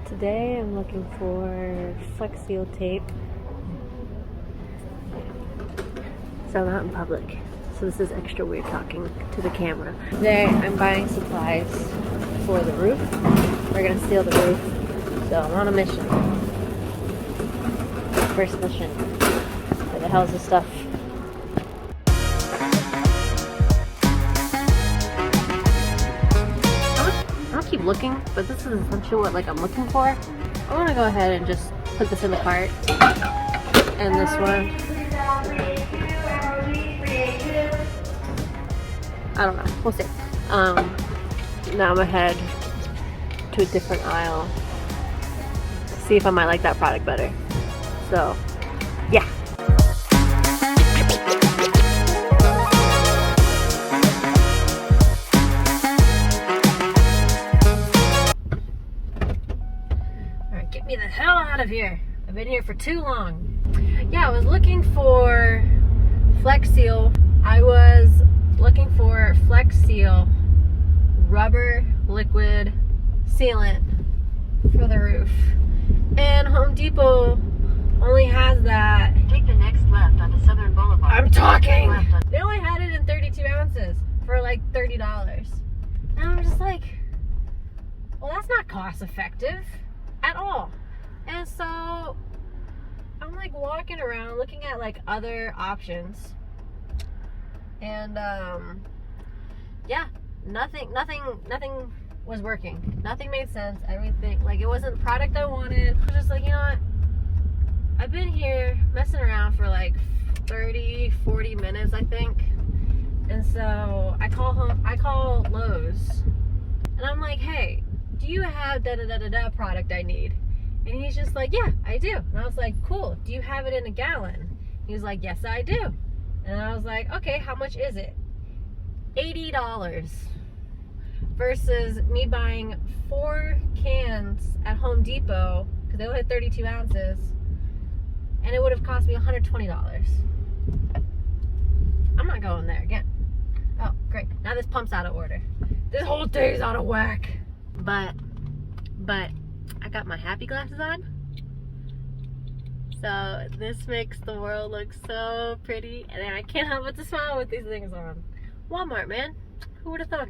Today I'm looking for Flex Seal tape. So I'm out in public. So this is extra weird talking to the camera. Today I'm buying supplies for the roof. We're gonna seal the roof. So I'm on a mission. First mission. Where the hell's this stuff? I don't keep looking, but this is essentially what I'm looking for. I want to go ahead and just put this in the cart. And this one. I don't know. We'll see. Now I'm gonna head to a different aisle. See if I might like that product better. So, yeah. Alright, get me the hell out of here. I've been here for too long. Yeah, I was looking for Flex Seal. I was looking for Flex Seal rubber liquid sealant for the roof. And Home Depot only has that. Take the next left onto Southern Boulevard. I'm talking! They only had it in 32 ounces for like $30. And I'm just like, well, that's not cost effective at all. And so I'm like walking around looking at like other options. And yeah, nothing was working. Nothing made sense. Everything, like, it wasn't the product I wanted. I was just like, you know what? I've been here messing around for like 30-40 minutes, I think. And so I call Lowe's, and I'm like, hey, do you have da-da-da-da-da product I need? And he's just like, yeah, I do. And I was like, cool. Do you have it in a gallon? He was like, yes, I do. And I was like, okay, how much is it? $80 versus me buying 4 cans at Home Depot, because they only had 32 ounces, and it would have cost me $120. I'm not going there again. Oh, great. Now this pump's out of order. This whole thing's out of whack. But I got my happy glasses on. So this makes the world look so pretty, and I can't help but to smile with these things on. Walmart, man. Who would have thought?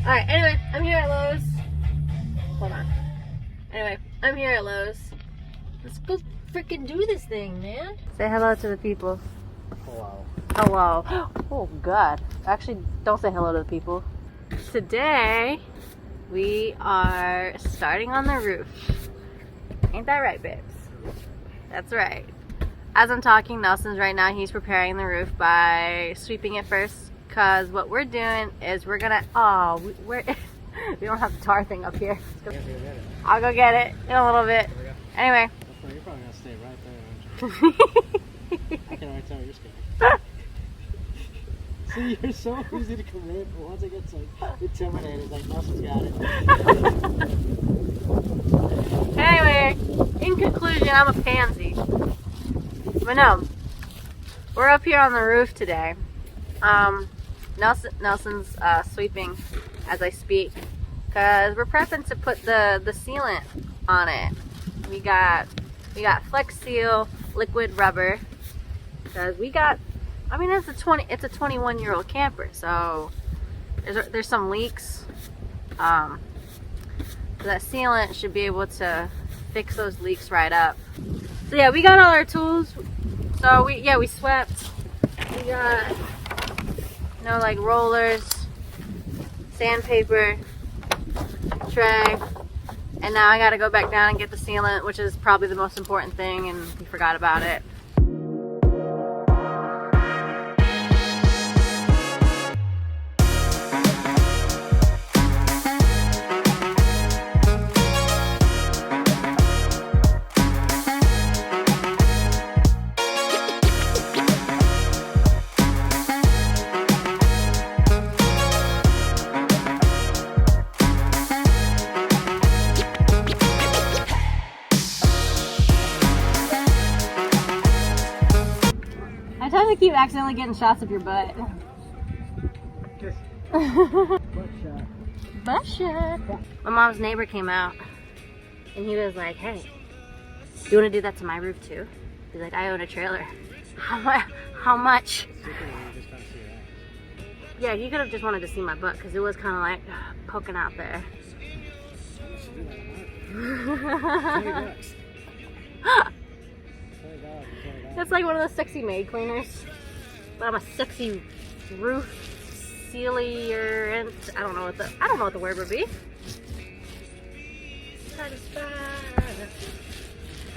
Alright, anyway, I'm here at Lowe's. Hold on. Anyway, I'm here at Lowe's. Let's go freaking do this thing, man. Say hello to the people. Hello. Hello. Oh, God. Actually, don't say hello to the people. Today, we are starting on the roof. Ain't that right, babes? That's right. As I'm talking, Nelson's right now, he's preparing the roof by sweeping it first. Because what we're doing is we're gonna, we don't have the tar thing up here. I'll go get it in a little bit. Anyway. You're probably gonna stay right there. I can already tell you're scared. See, you're so easy to come in, but once it gets like intimidated, like Nelson's got it. Anyway, in conclusion, I'm a pansy. But no, we're up here on the roof today. Nelson's sweeping as I speak, because we're prepping to put the sealant on it. We got Flex Seal liquid rubber, because we got, I mean, it's a 21-year-old camper, so there's some leaks. So that sealant should be able to fix those leaks right up. So yeah, we got all our tools. So we swept. We got, like rollers, sandpaper, tray, and now I gotta go back down and get the sealant, which is probably the most important thing, and we forgot about it. gonna keep accidentally getting shots of your butt. Butt shot. Butt shot. My mom's neighbor came out and he was like, hey, do you want to do that to my roof too? He's like, I own a trailer. How much? Yeah, he could have just wanted to see my butt because it was kind of like poking out there. $20. It's like one of those sexy maid cleaners. But I'm a sexy roof sealer and I don't know what the word would be.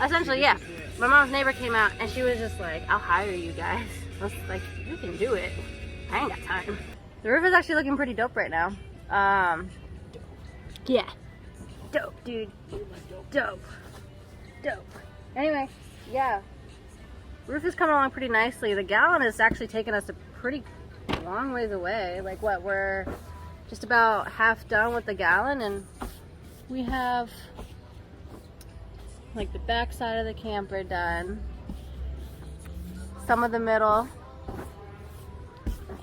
Essentially, yeah. My mom's neighbor came out and she was just like, I'll hire you guys. I was like, you can do it. I ain't got time. The roof is actually looking pretty dope right now. Yeah. Dope, dude. Dope. Dope. Anyway, yeah. Roof is coming along pretty nicely. The gallon is actually taking us a pretty long ways away. Like what, we're just about half done with the gallon and we have like the back side of the camper done. Some of the middle.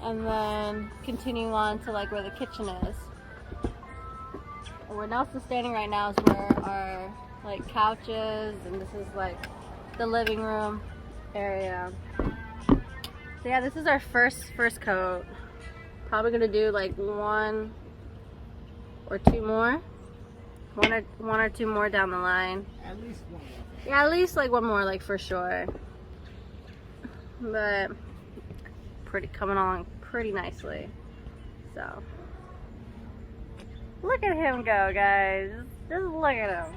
And then continuing on to like where the kitchen is. And where Nelson's standing right now is where our like couches and this is like the living room area. So yeah, this is our first coat. Probably gonna do like one or two more. One or two more down the line. At least one. Yeah, at least like one more, like for sure. But coming along pretty nicely. So look at him go, guys. Just look at him.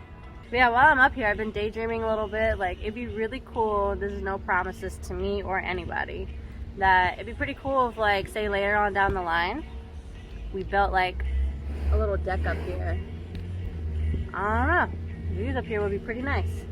But yeah, while I'm up here, I've been daydreaming a little bit. Like, it'd be really cool. This is no promises to me or anybody. That it'd be pretty cool if, like, say later on down the line, we built like a little deck up here. I don't know. The views up here would be pretty nice.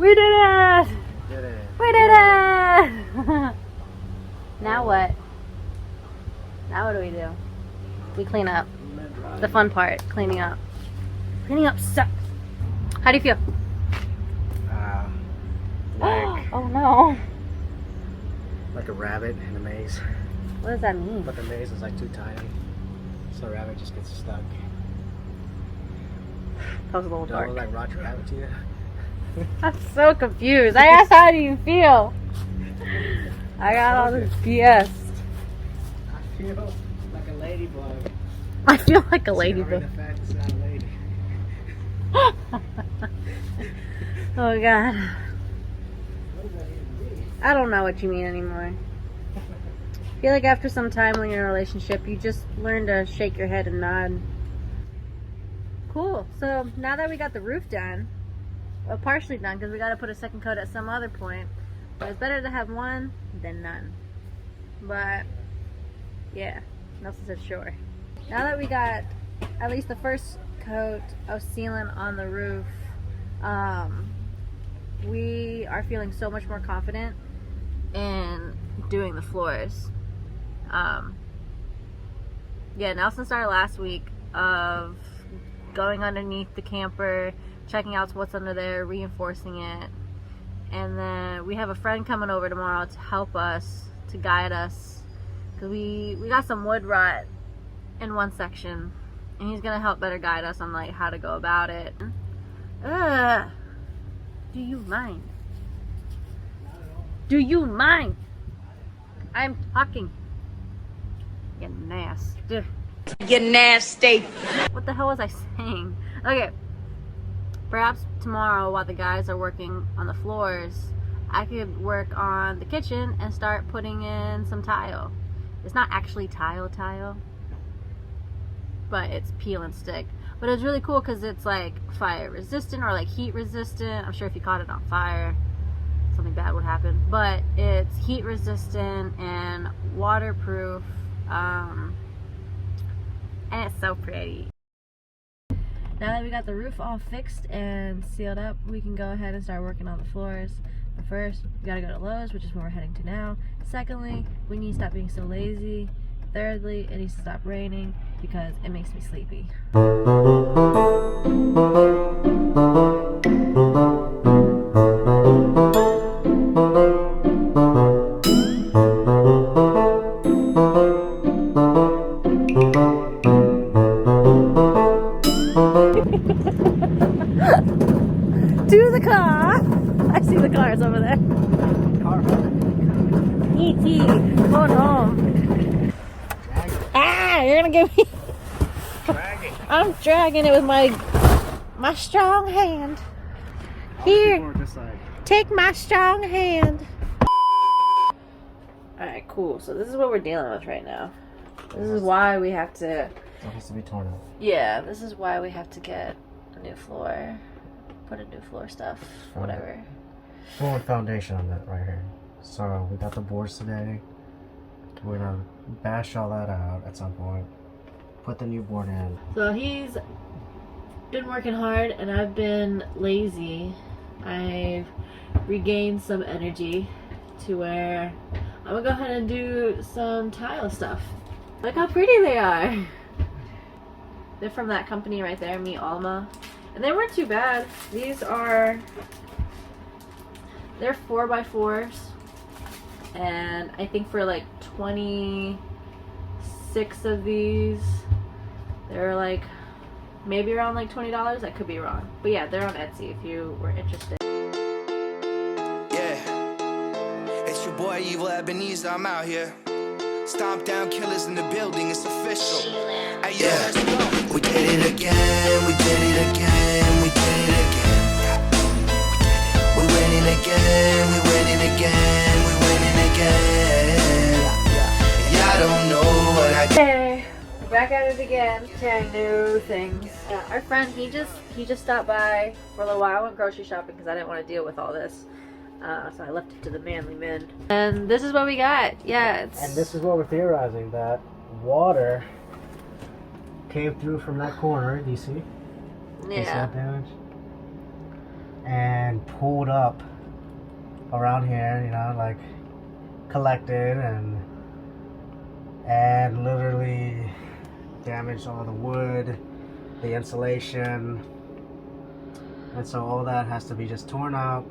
We did it! Did it. We did it! Now what? Now what do we do? We clean up. The fun part, cleaning up. Cleaning up sucks. How do you feel? Like, Oh no. like a rabbit in a maze. What does that mean? But the maze is like too tiny. So the rabbit just gets stuck. That was a little Do I dark. look like Roger Rabbit to you? I'm so confused. I asked, how do you feel? I got all this BS. I feel like a ladybug. I feel like a Discovering ladybug. the fact it's not a lady. Oh god. What does that even mean? I don't know what you mean anymore. I feel like after some time when you're in a relationship, you just learn to shake your head and nod. Cool. So now that we got the roof done, well, partially done because we got to put a second coat at some other point. But it's better to have one than none. But yeah, Nelson said sure. Now that we got at least the first coat of sealant on the roof, we are feeling so much more confident in doing the floors. Yeah, Nelson started last week of going underneath the camper, checking out what's under there, reinforcing it. And then we have a friend coming over tomorrow to help us, to guide us, because we got some wood rot in one section, and he's gonna help better guide us on like how to go about it. Do you mind? Do you mind? I'm talking. You nasty. You nasty. What the hell was I saying? Okay. Perhaps tomorrow, while the guys are working on the floors, I could work on the kitchen and start putting in some tile. It's not actually tile, but it's peel and stick. But it's really cool because it's like fire resistant or like heat resistant. I'm sure if you caught it on fire, something bad would happen. But it's heat resistant and waterproof, and it's so pretty. Now that we got the roof all fixed and sealed up, we can go ahead and start working on the floors. But first, we gotta go to Lowe's, which is where we're heading to now. Secondly, we need to stop being so lazy. Thirdly, it needs to stop raining because it makes me sleepy. To the car! I see the cars over there. E.T. going home. Ah, you're gonna give me. Dragging. I'm dragging it with my strong hand. Here, take my strong hand. Alright, cool. So this is what we're dealing with right now. This is why we have to. It has to be torn off. Yeah, this is why we have to get a new floor. Put a new floor stuff. Whatever. Full foundation on that right here. So we got the boards today. We're gonna bash all that out at some point. Put the new board in. So he's been working hard and I've been lazy. I've regained some energy to where I'm gonna go ahead and do some tile stuff. Look how pretty they are. They're from that company right there, Mi Alma. And they weren't too bad. These are, they're 4x4s. And I think for like 26 of these, they're like maybe around like $20. I could be wrong. But yeah, they're on Etsy if you were interested. Yeah, it's your boy Evil Ebenezer, I'm out here. Stomp down killers in the building, it's official. Hey, yo, let's go. We did it again, we did it again, we did it again. We're winning again, we're winning again, we're winning again. Yeah, I don't know what I Hey, back at it again, trying new things. Our friend, he just stopped by for a little while. I went grocery shopping because I didn't want to deal with all this. So I left it to the manly men. And this is what we got. Yeah, it's... And this is what we're theorizing, that water came through from that corner, do you see? You see yeah. that damage? And pulled up around here, you know, like collected and literally damaged all the wood, the insulation. And so all that has to be just torn out.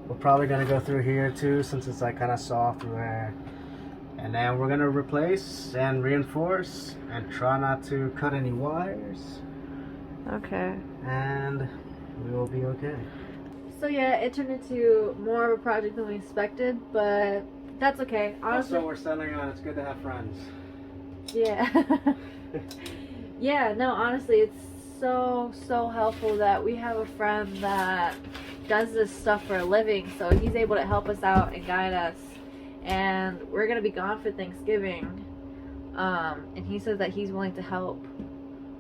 We're probably gonna go through here too, since it's like kind of soft through there. And then we're gonna replace and reinforce and try not to cut any wires. Okay. And we will be okay. So yeah, it turned into more of a project than we expected, but that's okay. Honestly, Also, we're settling on it's good to have friends. yeah. Yeah, no, honestly, it's so helpful that we have a friend that does this stuff for a living, so he's able to help us out and guide us. And we're gonna be gone for Thanksgiving, and he says that he's willing to help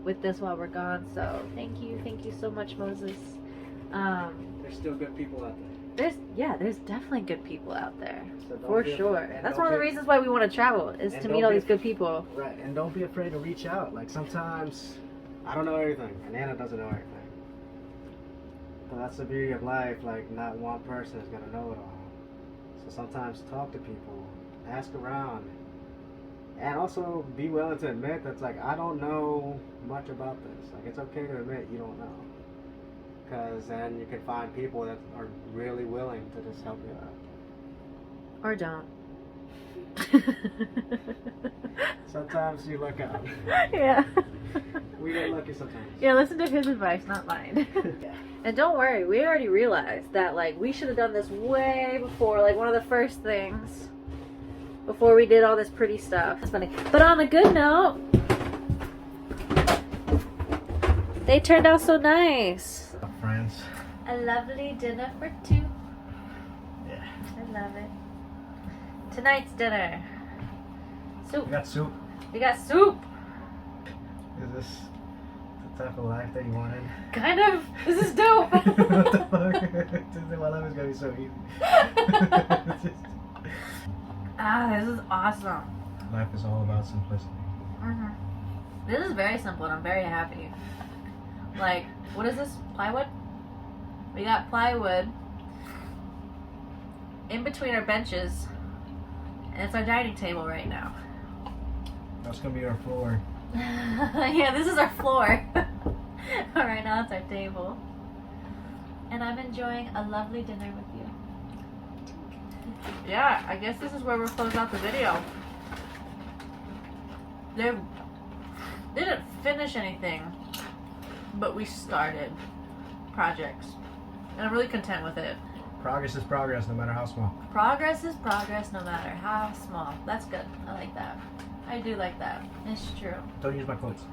with this while we're gone. So thank you so much, Moses. There's still good people out there. There's definitely good people out there, So don't for be sure. afraid- and That's don't one of the be- reasons why we want to travel, is and to don't meet all be these good people. Right, and don't be afraid to reach out. Like sometimes, I don't know everything, and Anna doesn't know everything. But that's the beauty of life, like not one person is gonna know it all. So sometimes talk to people, ask around, and also be willing to admit that's like, I don't know much about this. Like it's okay to admit you don't know. Because then you can find people that are really willing to just help you out. Or don't. Sometimes you look out. Yeah. We get lucky sometimes. Yeah, listen to his advice, not mine. Yeah. And don't worry, we already realized that like we should have done this way before, like one of the first things before we did all this pretty stuff. That's funny. But on a good note, they turned out so nice. Friends. A lovely dinner for two. Yeah. I love it. Tonight's dinner. Soup. We got soup. We got soup. Is this type of life that you wanted? Kind of. This is dope. What the fuck? My life is gonna be so easy. This is awesome. Life is all about simplicity. Mhm. This is very simple and I'm very happy. Like, what is this? Plywood? We got plywood in between our benches, and it's our dining table right now. That's gonna be our floor. Yeah, this is our floor. Right now it's our table. And I'm enjoying a lovely dinner with you. Yeah, I guess this is where we'll close out the video. They didn't finish anything, but we started projects. And I'm really content with it. Progress is progress, no matter how small. Progress is progress no matter how small. That's good. I like that. I do like that. It's true. Don't use my quotes.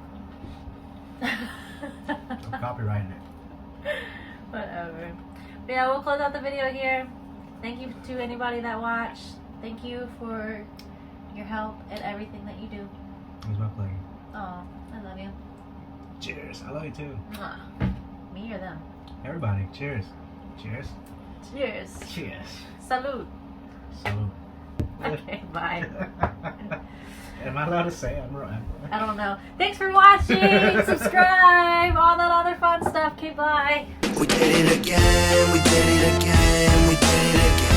I'm copyrighting it. Whatever. But yeah, we'll close out the video here. Thank you to anybody that watched. Thank you for your help and everything that you do. It was my pleasure. Oh, I love you. Cheers. I love you too. Mwah. Me or them? Everybody, cheers. Cheers. Cheers. Cheers. Salute. Salute. Okay, bye. Am I allowed to say I'm right? I don't know. Thanks for watching. Subscribe. All that other fun stuff. Okay, bye. We did it again, we did it again, we did it again.